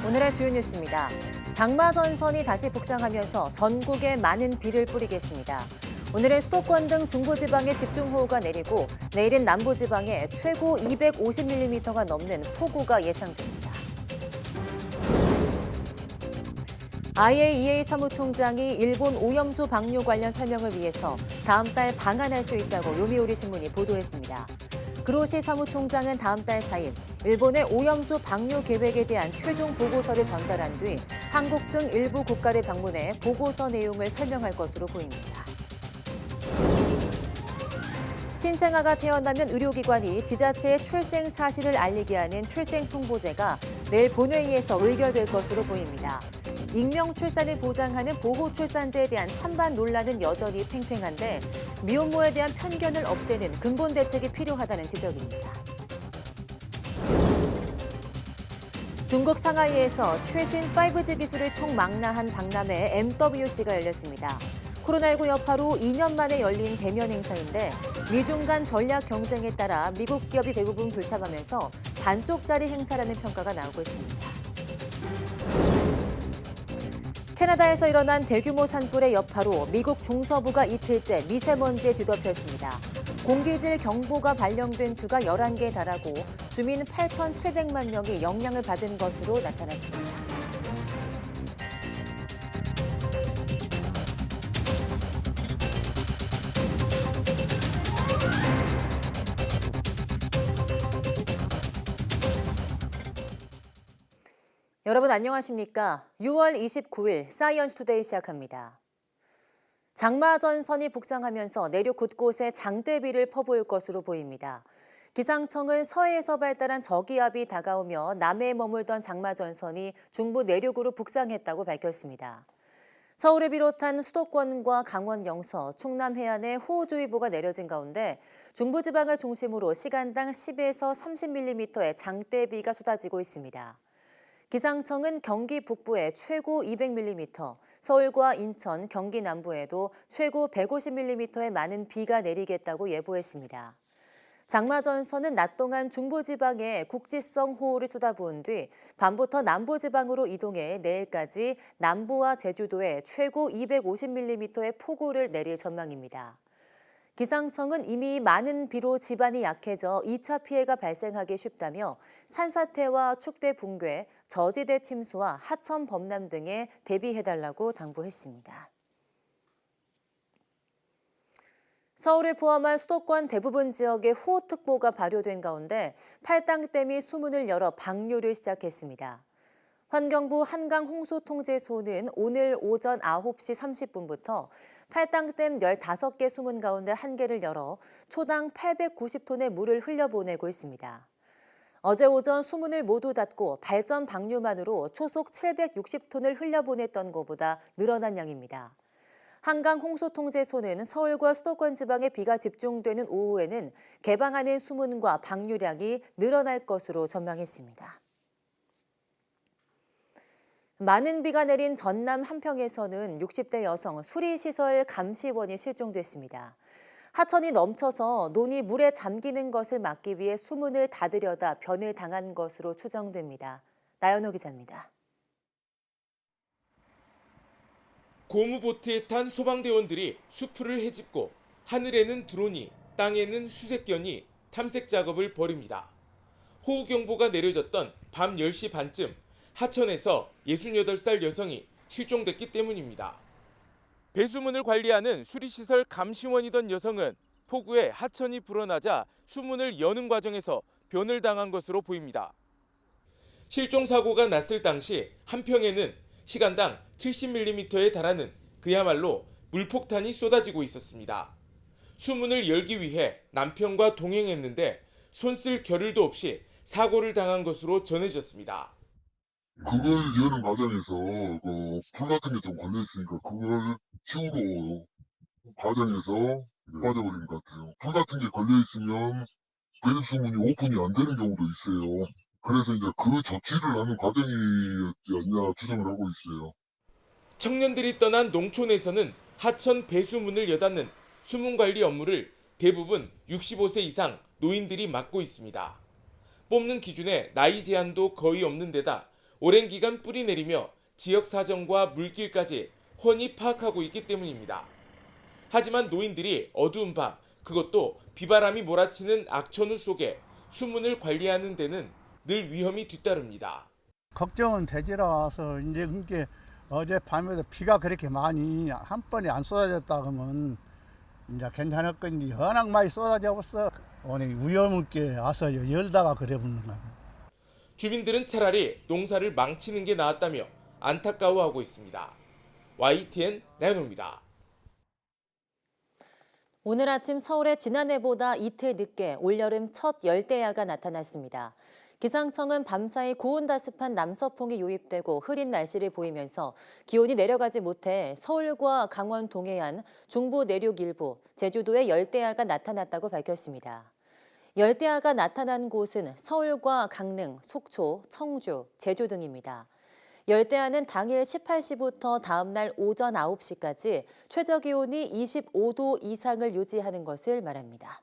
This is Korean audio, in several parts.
오늘의 주요 뉴스입니다. 장마 전선이 다시 북상하면서 전국에 많은 비를 뿌리겠습니다. 오늘은 수도권 등 중부지방에 집중호우가 내리고 내일은 남부지방에 최고 250mm가 넘는 폭우가 예상됩니다. IAEA 사무총장이 일본 오염수 방류 관련 설명을 위해서 다음 달 방한할 수 있다고 요미우리 신문이 보도했습니다. 그로시 사무총장은 다음 달 4일 일본의 오염수 방류 계획에 대한 최종 보고서를 전달한 뒤 한국 등 일부 국가를 방문해 보고서 내용을 설명할 것으로 보입니다. 신생아가 태어나면 의료기관이 지자체에 출생 사실을 알리게 하는 출생통보제가 내일 본회의에서 의결될 것으로 보입니다. 익명 출산을 보장하는 보호출산제에 대한 찬반 논란은 여전히 팽팽한데 미혼모에 대한 편견을 없애는 근본 대책이 필요하다는 지적입니다. 중국 상하이에서 최신 5G 기술을 총망라한 박람회 MWC가 열렸습니다. 코로나19 여파로 2년 만에 열린 대면 행사인데 미중 간 전략 경쟁에 따라 미국 기업이 대부분 불참하면서 반쪽짜리 행사라는 평가가 나오고 있습니다. 캐나다에서 일어난 대규모 산불의 여파로 미국 중서부가 이틀째 미세먼지에 뒤덮였습니다. 공기질 경보가 발령된 주가 11개에 달하고 주민 8,700만 명이 영향을 받은 것으로 나타났습니다. 여러분 안녕하십니까? 6월 29일 사이언스 투데이 시작합니다. 장마 전선이 북상하면서 내륙 곳곳에 장대비를 퍼부을 것으로 보입니다. 기상청은 서해에서 발달한 저기압이 다가오며 남해에 머물던 장마 전선이 중부 내륙으로 북상했다고 밝혔습니다. 서울을 비롯한 수도권과 강원 영서, 충남 해안에 호우주의보가 내려진 가운데 중부지방을 중심으로 시간당 10에서 30mm의 장대비가 쏟아지고 있습니다. 기상청은 경기 북부에 최고 200mm, 서울과 인천, 경기 남부에도 최고 150mm의 많은 비가 내리겠다고 예보했습니다. 장마 전선은 낮 동안 중부지방에 국지성 호우를 쏟아부은 뒤 밤부터 남부지방으로 이동해 내일까지 남부와 제주도에 최고 250mm의 폭우를 내릴 전망입니다. 기상청은 이미 많은 비로 지반이 약해져 2차 피해가 발생하기 쉽다며 산사태와 축대 붕괴, 저지대 침수와 하천 범람 등에 대비해달라고 당부했습니다. 서울을 포함한 수도권 대부분 지역에 호우특보가 발효된 가운데 팔당댐이 수문을 열어 방류를 시작했습니다. 환경부 한강홍수통제소는 오늘 오전 9시 30분부터 팔당댐 15개 수문 가운데 1개를 열어 초당 890톤의 물을 흘려보내고 있습니다. 어제 오전 수문을 모두 닫고 발전 방류만으로 초속 760톤을 흘려보냈던 것보다 늘어난 양입니다. 한강홍수통제소는 서울과 수도권 지방에 비가 집중되는 오후에는 개방하는 수문과 방류량이 늘어날 것으로 전망했습니다. 많은 비가 내린 전남 한평에서는 60대 여성 수리시설 감시원이 실종됐습니다. 하천이 넘쳐서 논이 물에 잠기는 것을 막기 위해 수문을 닫으려다 변을 당한 것으로 추정됩니다. 나연호 기자입니다. 고무보트에 탄 소방대원들이 수풀을 헤집고 하늘에는 드론이, 땅에는 수색견이 탐색 작업을 벌입니다. 호우경보가 내려졌던 밤 10시 반쯤 하천에서 68살 여성이 실종됐기 때문입니다. 배수문을 관리하는 수리시설 감시원이던 여성은 폭우에 하천이 불어나자 수문을 여는 과정에서 변을 당한 것으로 보입니다. 실종 사고가 났을 당시 한평에는 시간당 70mm에 달하는 그야말로 물폭탄이 쏟아지고 있었습니다. 수문을 열기 위해 남편과 동행했는데 손 쓸 겨를도 없이 사고를 당한 것으로 전해졌습니다. 그걸 여는 과정에서 풀 같은 게 좀 걸려있으니까 그걸 치우러 과정에서 빠져버린 것 같아요. 풀 같은 게 걸려있으면 배수문이 오픈이 안 되는 경우도 있어요. 그래서 이제 그 조치를 하는 과정이었지 않냐 추정을 하고 있어요. 청년들이 떠난 농촌에서는 하천 배수문을 여닫는 수문 관리 업무를 대부분 65세 이상 노인들이 맡고 있습니다. 뽑는 기준에 나이 제한도 거의 없는 데다 오랜 기간 뿌리 내리며 지역 사정과 물길까지 훤히 파악하고 있기 때문입니다. 하지만 노인들이 어두운 밤, 그것도 비바람이 몰아치는 악천후 속에 수문을 관리하는 데는 늘 위험이 뒤따릅니다. 걱정은 되지라서 이제 그게 어젯밤에도 비가 그렇게 많이 한 번에 안 쏟아졌다 그러면 이제 괜찮을 건데 워낙 많이 쏟아져 버렸어. 오늘 위험 있게 와서 열다가 그래 붙는 거야. 주민들은 차라리 농사를 망치는 게 나았다며 안타까워하고 있습니다. YTN 나연호입니다. 오늘 아침 서울에 지난해보다 이틀 늦게 올여름 첫 열대야가 나타났습니다. 기상청은 밤사이 고온다습한 남서풍이 유입되고 흐린 날씨를 보이면서 기온이 내려가지 못해 서울과 강원 동해안, 중부 내륙 일부, 제주도에 열대야가 나타났다고 밝혔습니다. 열대야가 나타난 곳은 서울과 강릉, 속초, 청주, 제주 등입니다. 열대야는 당일 18시부터 다음 날 오전 9시까지 최저기온이 25도 이상을 유지하는 것을 말합니다.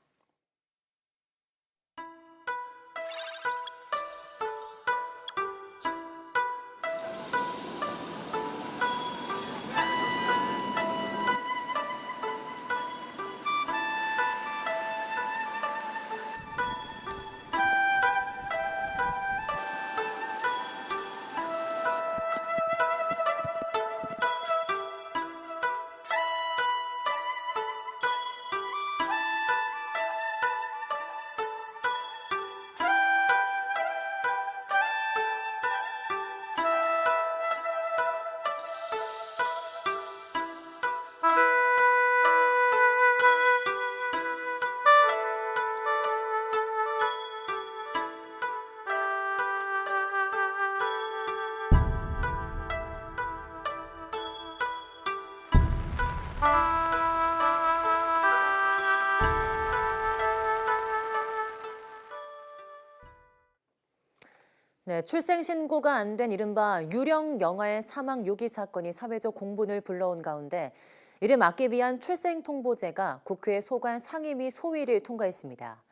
네, 출생 신고가 안 된 이른바 유령 영아의 사망 유기 사건이 사회적 공분을 불러온 가운데 이를 막기 위한 출생 통보제가 국회 소관 상임위 소위를 통과했습니다.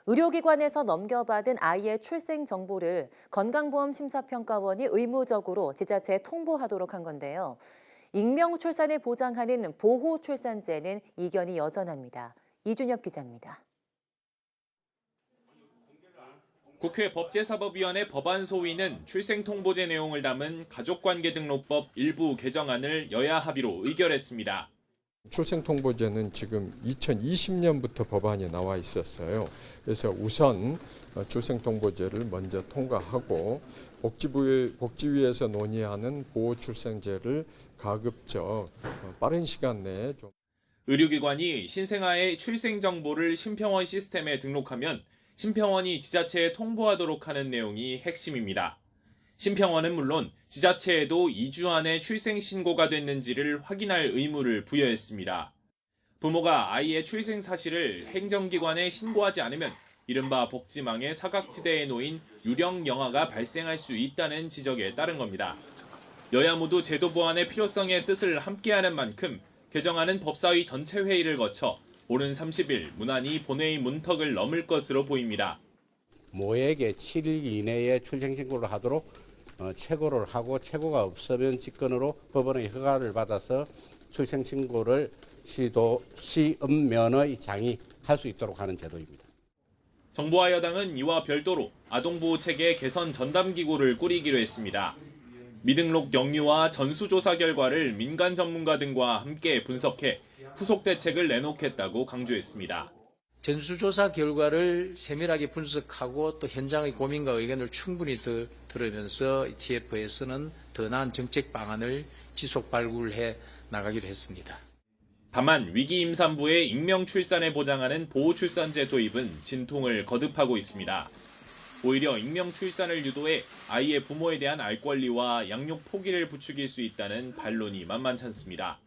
의료기관에서 넘겨받은 아이의 출생 정보를 건강보험심사평가원이 의무적으로 지자체에 통보하도록 한 건데요. 익명 출산을 보장하는 보호출산제는 이견이 여전합니다. 이준혁 기자입니다. 국회 법제사법위원회 법안소위는 출생통보제 내용을 담은 가족관계등록법 일부 개정안을 여야 합의로 의결했습니다. 출생통보제는 지금 2020년부터 법안이 나와 있었어요. 그래서 우선 출생통보제를 먼저 통과하고 복지위에서 논의하는 보호출생제를 가급적 빠른 시간 내에 좀. 의료기관이 신생아의 출생정보를 심평원 시스템에 등록하면 심평원이 지자체에 통보하도록 하는 내용이 핵심입니다. 심평원은 물론 지자체에도 2주 안에 출생 신고가 됐는지를 확인할 의무를 부여했습니다. 부모가 아이의 출생 사실을 행정기관에 신고하지 않으면 이른바 복지망의 사각지대에 놓인 유령 영아가 발생할 수 있다는 지적에 따른 겁니다. 여야 모두 제도 보완의 필요성의 뜻을 함께하는 만큼 개정안은 법사위 전체 회의를 거쳐 오는 30일 무난히 본회의 문턱을 넘을 것으로 보입니다. 모에게 7일 이내에 출생신고를 하도록 최고를 하고 최고가 없으면 직권으로 법원의 허가를 받아서 출생신고를 시음면의 장이 할 수 있도록 하는 제도입니다. 정부와 여당은 이와 별도로 아동보호체계 개선 전담기구를 꾸리기로 했습니다. 미등록 영유아 전수조사 결과를 민간 전문가 등과 함께 분석해 후속 대책을 내놓겠다고 강조했습니다. 전수조사 결과를 세밀하게 분석하고 또 현장의 고민과 의견을 충분히 들으면서 TF에서는 더 나은 정책 방안을 지속 발굴해 나가기로 했습니다. 다만 위기 임산부의 익명 출산을 보장하는 보호출산제 도입은 진통을 거듭하고 있습니다. 오히려 익명 출산을 유도해 아이의 부모에 대한 알 권리와 양육 포기를 부추길 수 있다는 반론이 만만찮습니다.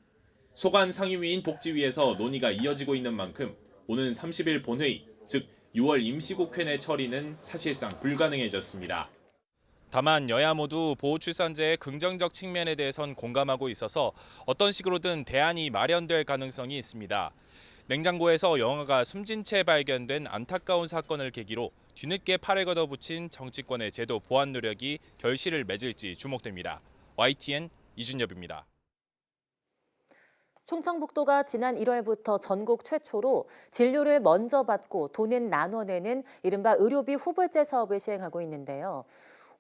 소관 상임위인 복지위에서 논의가 이어지고 있는 만큼 오는 30일 본회의, 즉 6월 임시국회 내 처리는 사실상 불가능해졌습니다. 다만 여야 모두 보호출산제의 긍정적 측면에 대해선 공감하고 있어서 어떤 식으로든 대안이 마련될 가능성이 있습니다. 냉장고에서 영아가 숨진 채 발견된 안타까운 사건을 계기로 뒤늦게 팔을 걷어붙인 정치권의 제도 보완 노력이 결실을 맺을지 주목됩니다. YTN 이준엽입니다. 충청북도가 지난 1월부터 전국 최초로 진료를 먼저 받고 돈은 나눠내는 이른바 의료비 후불제 사업을 시행하고 있는데요.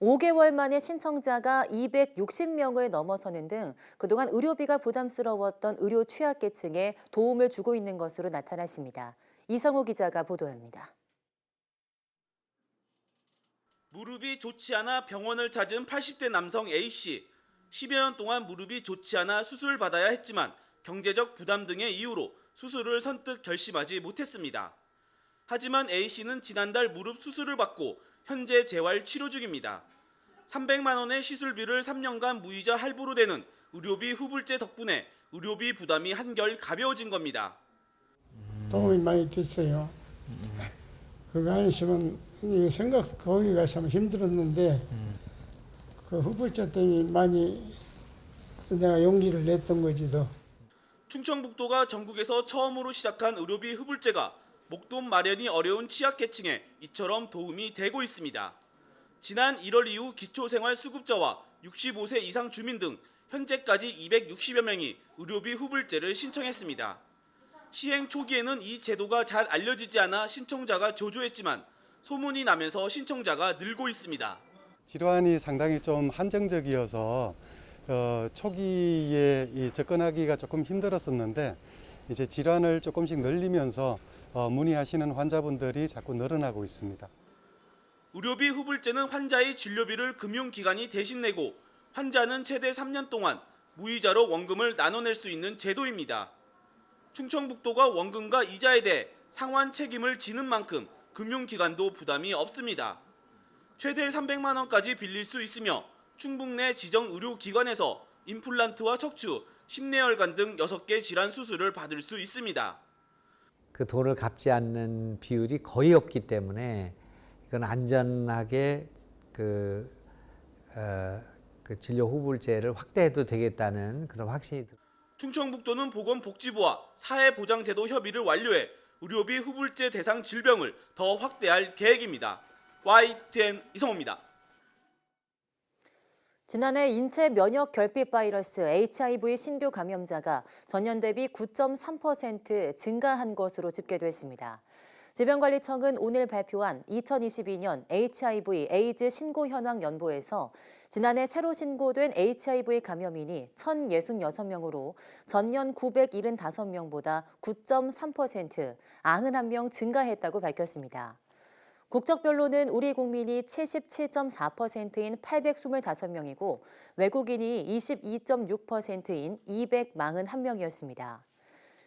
5개월 만에 신청자가 260명을 넘어서는 등 그동안 의료비가 부담스러웠던 의료 취약계층에 도움을 주고 있는 것으로 나타났습니다. 이성우 기자가 보도합니다. 무릎이 좋지 않아 병원을 찾은 80대 남성 A씨. 10여 년 동안 무릎이 좋지 않아 수술을 받아야 했지만 경제적 부담 등의 이유로 수술을 선뜻 결심하지 못했습니다. 하지만 A씨는 지난달 무릎 수술을 받고 현재 재활 치료 중입니다. 300만 원의 시술비를 3년간 무이자 할부로 내는 의료비 후불제 덕분에 의료비 부담이 한결 가벼워진 겁니다. 도움이 많이 됐어요. 그거 안 했으면 거기 가서 힘들었는데 그 후불제 때문에 많이 내가 용기를 냈던 거지도. 충청북도가 전국에서 처음으로 시작한 의료비 후불제가 목돈 마련이 어려운 취약계층에 이처럼 도움이 되고 있습니다. 지난 1월 이후 기초생활수급자와 65세 이상 주민 등 현재까지 260여 명이 의료비 후불제를 신청했습니다. 시행 초기에는 이 제도가 잘 알려지지 않아 신청자가 조조했지만 소문이 나면서 신청자가 늘고 있습니다. 질환이 상당히 좀 한정적이어서 초기에 접근하기가 조금 힘들었었는데 이제 질환을 조금씩 늘리면서 문의하시는 환자분들이 자꾸 늘어나고 있습니다. 의료비 후불제는 환자의 진료비를 금융기관이 대신 내고 환자는 최대 3년 동안 무이자로 원금을 나눠낼 수 있는 제도입니다. 충청북도가 원금과 이자에 대해 상환 책임을 지는 만큼 금융기관도 부담이 없습니다. 최대 300만 원까지 빌릴 수 있으며 충북 내 지정 의료기관에서 임플란트와 척추, 심내혈관 등 6개 질환 수술을 받을 수 있습니다. 그 돈을 갚지 않는 비율이 거의 없기 때문에 이건 안전하게 그 진료 후불제를 확대해도 되겠다는 그런 확신이 듭니다. 충청북도는 보건복지부와 사회보장제도 협의를 완료해 의료비 후불제 대상 질병을 더 확대할 계획입니다. YTN 이성호입니다. 지난해 인체 면역 결핍 바이러스 HIV 신규 감염자가 전년 대비 9.3% 증가한 것으로 집계됐습니다. 질병관리청은 오늘 발표한 2022년 HIV 에이즈 신고 현황 연보에서 지난해 새로 신고된 HIV 감염인이 1,066명으로 전년 975명보다 9.3%, 91명 증가했다고 밝혔습니다. 국적별로는 우리 국민이 77.4%인 825명이고 외국인이 22.6%인 241명이었습니다.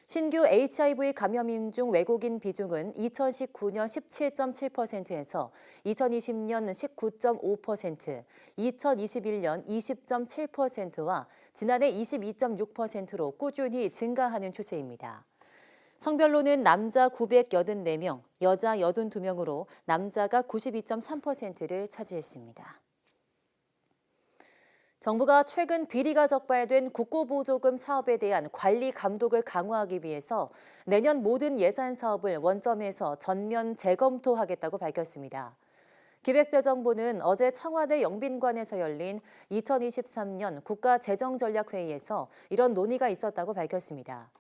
신규 HIV 감염인 중 외국인 비중은 2019년 17.7%에서 2020년 19.5%, 2021년 20.7%와 지난해 22.6%로 꾸준히 증가하는 추세입니다. 성별로는 남자 984명, 여자 82명으로 남자가 92.3%를 차지했습니다. 정부가 최근 비리가 적발된 국고보조금 사업에 대한 관리 감독을 강화하기 위해서 내년 모든 예산 사업을 원점에서 전면 재검토하겠다고 밝혔습니다. 기획재정부는 어제 청와대 영빈관에서 열린 2023년 국가재정전략회의에서 이런 논의가 있었다고 밝혔습니다.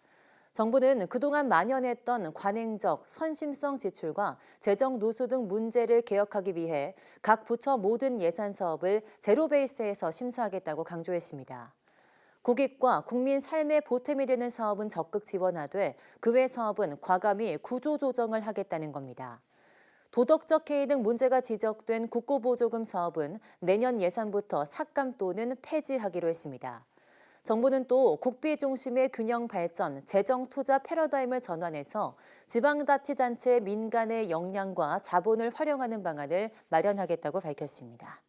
정부는 그동안 만연했던 관행적, 선심성 지출과 재정 누수 등 문제를 개혁하기 위해 각 부처 모든 예산 사업을 제로 베이스에서 심사하겠다고 강조했습니다. 국익과 국민 삶의 보탬이 되는 사업은 적극 지원하되 그 외 사업은 과감히 구조조정을 하겠다는 겁니다. 도덕적 해이 등 문제가 지적된 국고보조금 사업은 내년 예산부터 삭감 또는 폐지하기로 했습니다. 정부는 또 국비 중심의 균형 발전, 재정 투자 패러다임을 전환해서 지방자치단체 민간의 역량과 자본을 활용하는 방안을 마련하겠다고 밝혔습니다.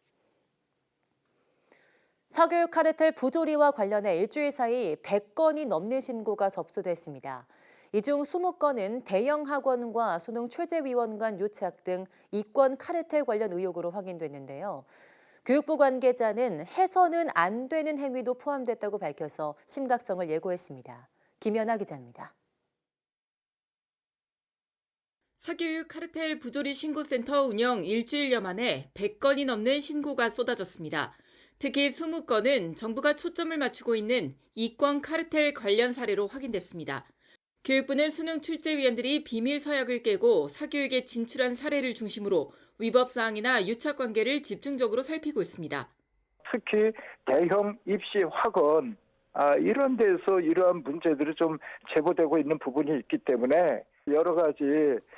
사교육 카르텔 부조리와 관련해 일주일 사이 100건이 넘는 신고가 접수됐습니다. 이 중 20건은 대형 학원과 수능 출제위원 간 유착 등 이권 카르텔 관련 의혹으로 확인됐는데요. 교육부 관계자는 해서는 안 되는 행위도 포함됐다고 밝혀서 심각성을 예고했습니다. 김연아 기자입니다. 사교육 카르텔 부조리 신고센터 운영 일주일여 만에 100건이 넘는 신고가 쏟아졌습니다. 특히 20건은 정부가 초점을 맞추고 있는 이권 카르텔 관련 사례로 확인됐습니다. 교육부는 수능 출제위원들이 비밀 서약을 깨고 사교육에 진출한 사례를 중심으로 위법 사항이나 유착 관계를 집중적으로 살피고 있습니다. 특히 대형 입시 학원 이런 데서 이러한 문제들이 좀 제보되고 있는 부분이 있기 때문에 여러 가지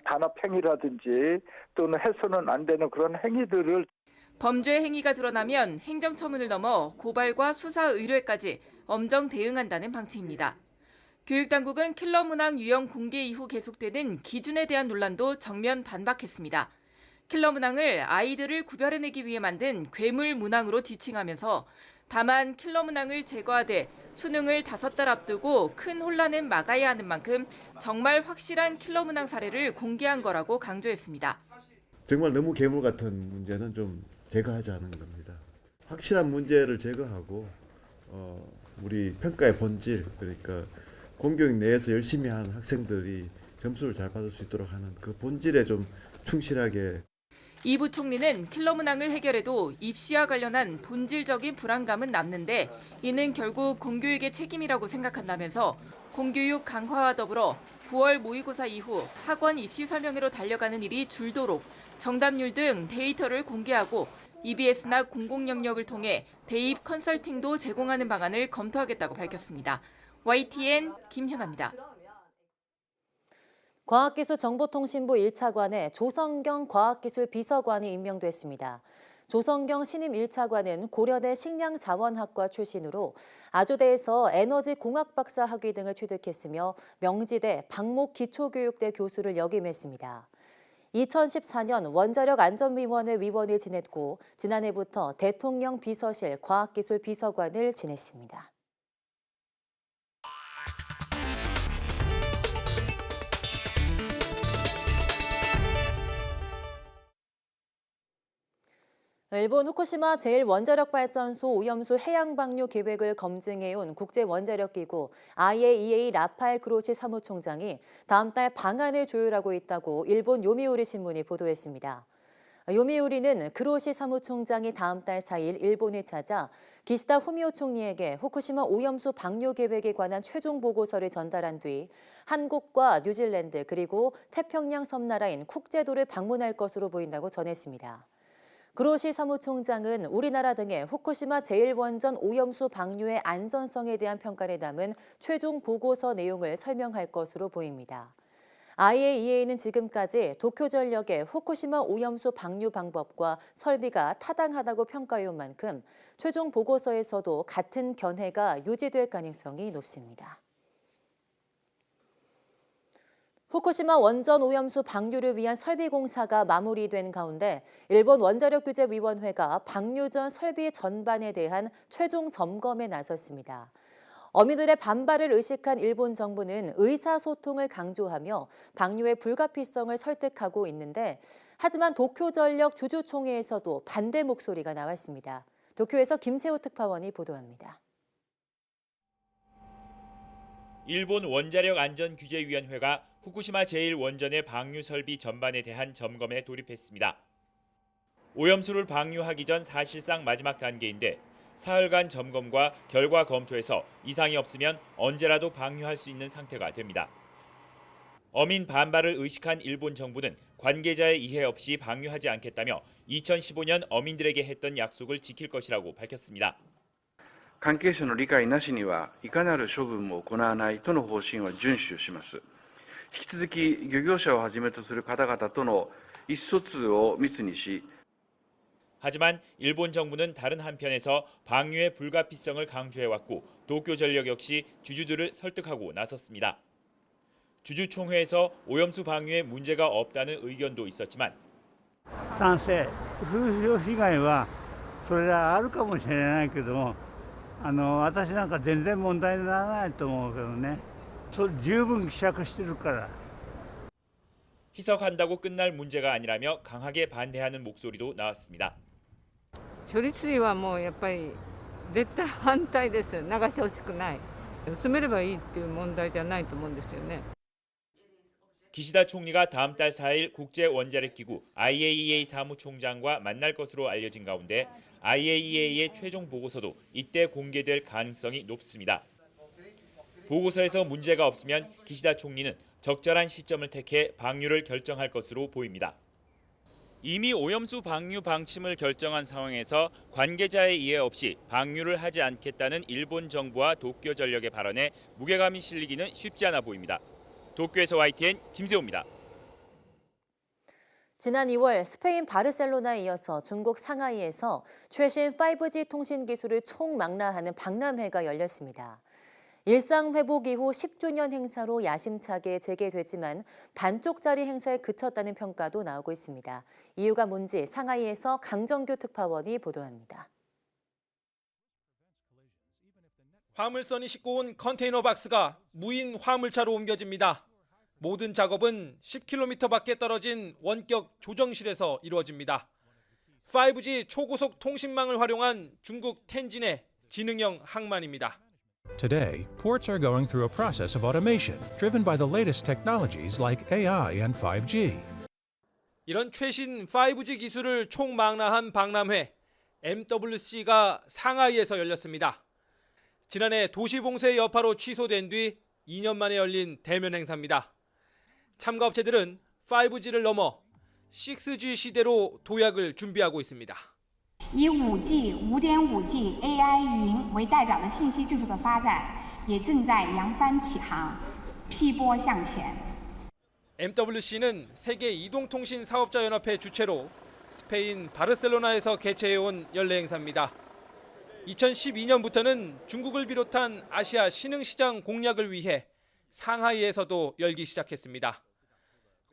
단합 행위라든지 또는 해서는 안 되는 그런 행위들을 범죄 행위가 드러나면 행정처분을 넘어 고발과 수사 의뢰까지 엄정 대응한다는 방침입니다. 교육당국은 킬러 문항 유형 공개 이후 계속되는 기준에 대한 논란도 정면 반박했습니다. 킬러 문항을 아이들을 구별해내기 위해 만든 괴물 문항으로 지칭하면서 다만 킬러 문항을 제거하되 수능을 5달 앞두고 큰 혼란은 막아야 하는 만큼 정말 확실한 킬러 문항 사례를 공개한 거라고 강조했습니다. 정말 너무 괴물 같은 문제는 좀 제거하자는 겁니다. 확실한 문제를 제거하고 우리 평가의 본질, 그러니까 공교육 내에서 열심히 한 학생들이 점수를 잘 받을 수 있도록 하는 그 본질에 좀 충실하게. 이 부총리는 킬러 문항을 해결해도 입시와 관련한 본질적인 불안감은 남는데 이는 결국 공교육의 책임이라고 생각한다면서 공교육 강화와 더불어 9월 모의고사 이후 학원 입시 설명회로 달려가는 일이 줄도록 정답률 등 데이터를 공개하고 EBS나 공공영역을 통해 대입 컨설팅도 제공하는 방안을 검토하겠다고 밝혔습니다. YTN 김현아입니다. 과학기술정보통신부 1차관에 조성경 과학기술비서관이 임명됐습니다. 조성경 신임 1차관은 고려대 식량자원학과 출신으로 아주대에서 에너지공학박사 학위 등을 취득했으며 명지대 박목기초교육대 교수를 역임했습니다. 2014년 원자력안전위원회 위원을 지냈고 지난해부터 대통령 비서실 과학기술비서관을 지냈습니다. 일본 후쿠시마 제1원자력발전소 오염수 해양방류 계획을 검증해온 국제원자력기구 IAEA 라파엘 그로시 사무총장이 다음 달 방안을 조율하고 있다고 일본 요미우리 신문이 보도했습니다. 요미우리는 그로시 사무총장이 다음 달 4일 일본을 찾아 기시다 후미오 총리에게 후쿠시마 오염수 방류 계획에 관한 최종 보고서를 전달한 뒤 한국과 뉴질랜드 그리고 태평양 섬나라인 쿡제도를 방문할 것으로 보인다고 전했습니다. 그로시 사무총장은 우리나라 등의 후쿠시마 제1원전 오염수 방류의 안전성에 대한 평가를 담은 최종 보고서 내용을 설명할 것으로 보입니다. IAEA는 지금까지 도쿄전력의 후쿠시마 오염수 방류 방법과 설비가 타당하다고 평가해온 만큼 최종 보고서에서도 같은 견해가 유지될 가능성이 높습니다. 후쿠시마 원전 오염수 방류를 위한 설비 공사가 마무리된 가운데 일본 원자력규제위원회가 방류 전 설비 전반에 대한 최종 점검에 나섰습니다. 어민들의 반발을 의식한 일본 정부는 의사소통을 강조하며 방류의 불가피성을 설득하고 있는데 하지만 도쿄전력 주주총회에서도 반대 목소리가 나왔습니다. 도쿄에서 김세호 특파원이 보도합니다. 일본 원자력안전규제위원회가 후쿠시마 제1원전의 방류 설비 전반에 대한 점검에 돌입했습니다. 오염수를 방류하기 전 사실상 마지막 단계인데 사흘간 점검과 결과 검토에서 이상이 없으면 언제라도 방류할 수 있는 상태가 됩니다. 어민 반발을 의식한 일본 정부는 관계자의 이해 없이 방류하지 않겠다며 2015년 어민들에게 했던 약속을 지킬 것이라고 밝혔습니다. 関係者の理解なしにはいかなる処分も行わないとの方針は遵守します。引き続き漁業者をはじめとする方々との意思疎通を密にし 하지만 일본 정부는 다른 한편에서 방류의 불가피성을 강조해왔고 도쿄전력 역시 주주들을 설득하고 나섰습니다. 주주총회에서 오염수 방류에 문제가 없다는 의견도 있었지만 賛成、風評被害はそれはあるかもしれないけども私なんか全然問題にならないと思うけどね。十分希釈してるから。 희석한다고 끝날 문제가 아니라며 강하게 반대하는 목소리도 나왔습니다. 処理水はもうやっぱり絶対反対です。流してほしくない。薄めればいいっていう問題じゃないと思うんですよね。 기시다 총리가 다음 달 4일 국제원자력기구 IAEA 사무총장과 만날 것으로 알려진 가운데 IAEA의 최종 보고서도 이때 공개될 가능성이 높습니다. 보고서에서 문제가 없으면 기시다 총리는 적절한 시점을 택해 방류를 결정할 것으로 보입니다. 이미 오염수 방류 방침을 결정한 상황에서 관계자의 이해 없이 방류를 하지 않겠다는 일본 정부와 도쿄 전력의 발언에 무게감이 실리기는 쉽지 않아 보입니다. 도쿄에서 YTN 김세호입니다. 지난 2월 스페인 바르셀로나에 이어서 중국 상하이에서 최신 5G 통신 기술을 총망라하는 박람회가 열렸습니다. 일상 회복 이후 10주년 행사로 야심차게 재개됐지만 반쪽짜리 행사에 그쳤다는 평가도 나오고 있습니다. 이유가 뭔지 상하이에서 강정규 특파원이 보도합니다. 화물선이 싣고 온 컨테이너 박스가 무인 화물차로 옮겨집니다. 모든 작업은 10km 밖에 떨어진 원격 조정실에서 이루어집니다. 5G 초고속 통신망을 활용한 중국 텐진의 지능형 항만입니다. Today, ports are going through a process of automation driven by the latest technologies like AI and 5G. 이런 최신 5G 기술을 총망라한 박람회 MWC가 상하이에서 열렸습니다. 지난해 도시봉쇄의 여파로 취소된 뒤 2년 만에 열린 대면 행사입니다. 참가 업체들은 5G를 넘어 6G 시대로 도약을 준비하고 있습니다. 以 5G、5.5G、 AI 云为代表的信息技术的发展，也正在扬帆起航，劈波向前。 MWC는 세계 이동통신 사업자 연합회 주최로 스페인 바르셀로나에서 개최해온 연례 행사입니다. 2012년부터는 중국을 비롯한 아시아 신흥시장 공략을 위해 상하이에서도 열기 시작했습니다.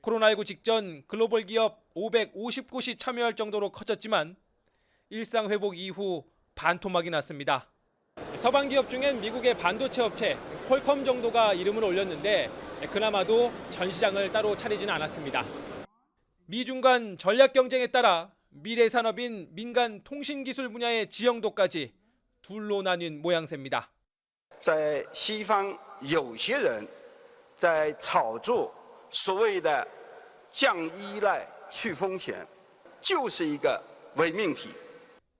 코로나19 직전 글로벌 기업 550곳이 참여할 정도로 커졌지만 일상 회복 이후 반토막이 났습니다. 서방 기업 중엔 미국의 반도체 업체 퀄컴 정도가 이름을 올렸는데 그나마도 전 시장을 따로 차리지는 않았습니다. 미중 간 전략 경쟁에 따라 미래 산업인 민간 통신 기술 분야의 지형도까지 둘로 나뉜 모양새입니다. 在西方有些人在炒作所谓的降依赖去风险，就是一个伪命题。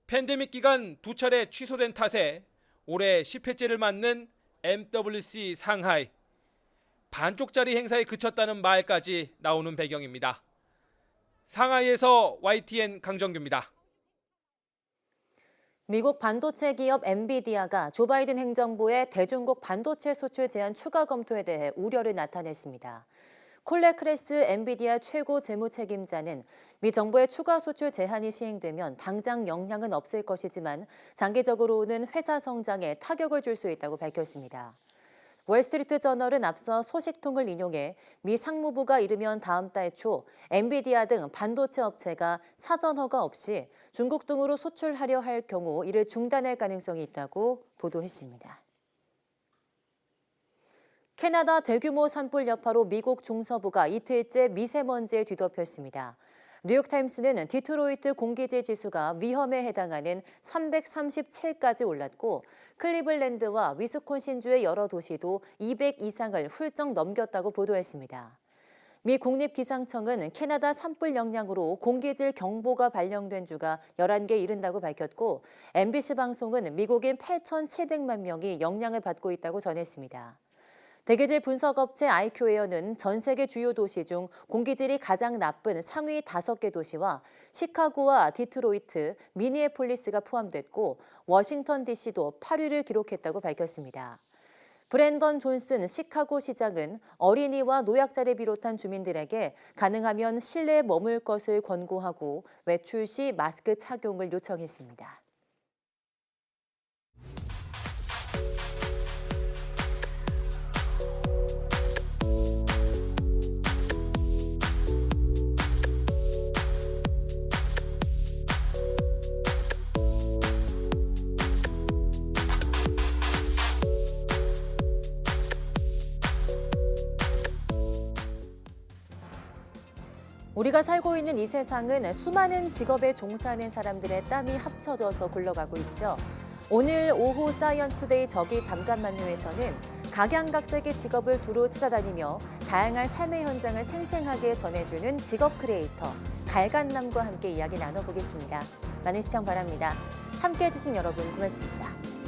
팬데믹 기간 두 차례 취소된 탓에 올해 10회째를 맞는 MWC 상하이. 반쪽짜리 행사에 그쳤다는 말까지 나오는 배경입니다. 상하이에서 YTN 강정규입니다. 미국 반도체 기업 엔비디아가 조 바이든 행정부의 대중국 반도체 수출 제한 추가 검토에 대해 우려를 나타냈습니다. 콜레크레스 엔비디아 최고 재무 책임자는 미 정부의 추가 수출 제한이 시행되면 당장 영향은 없을 것이지만 장기적으로는 회사 성장에 타격을 줄 수 있다고 밝혔습니다. 월스트리트 저널은 앞서 소식통을 인용해 미 상무부가 이르면 다음 달 초 엔비디아 등 반도체 업체가 사전 허가 없이 중국 등으로 수출하려 할 경우 이를 중단할 가능성이 있다고 보도했습니다. 캐나다 대규모 산불 여파로 미국 중서부가 이틀째 미세먼지에 뒤덮였습니다. 뉴욕타임스는 디트로이트 공기질 지수가 위험에 해당하는 337까지 올랐고 클리블랜드와 위스콘신주의 여러 도시도 200 이상을 훌쩍 넘겼다고 보도했습니다. 미 국립기상청은 캐나다 산불 영향으로 공기질 경보가 발령된 주가 11개 이른다고 밝혔고 MBC 방송은 미국인 8,700만 명이 영향을 받고 있다고 전했습니다. 대기질 분석업체 IQ에어는 전 세계 주요 도시 중 공기질이 가장 나쁜 상위 5개 도시와 시카고와 디트로이트, 미니애폴리스가 포함됐고 워싱턴 DC도 8위를 기록했다고 밝혔습니다. 브랜던 존슨 시카고 시장은 어린이와 노약자를 비롯한 주민들에게 가능하면 실내에 머물 것을 권고하고 외출 시 마스크 착용을 요청했습니다. 우리가 살고 있는 이 세상은 수많은 직업에 종사하는 사람들의 땀이 합쳐져서 굴러가고 있죠. 오늘 오후 사이언스 투데이 저기 잠깐만요에서는 각양각색의 직업을 두루 찾아다니며 다양한 삶의 현장을 생생하게 전해주는 직업 크리에이터 갈간남과 함께 이야기 나눠보겠습니다. 많은 시청 바랍니다. 함께해 주신 여러분 고맙습니다.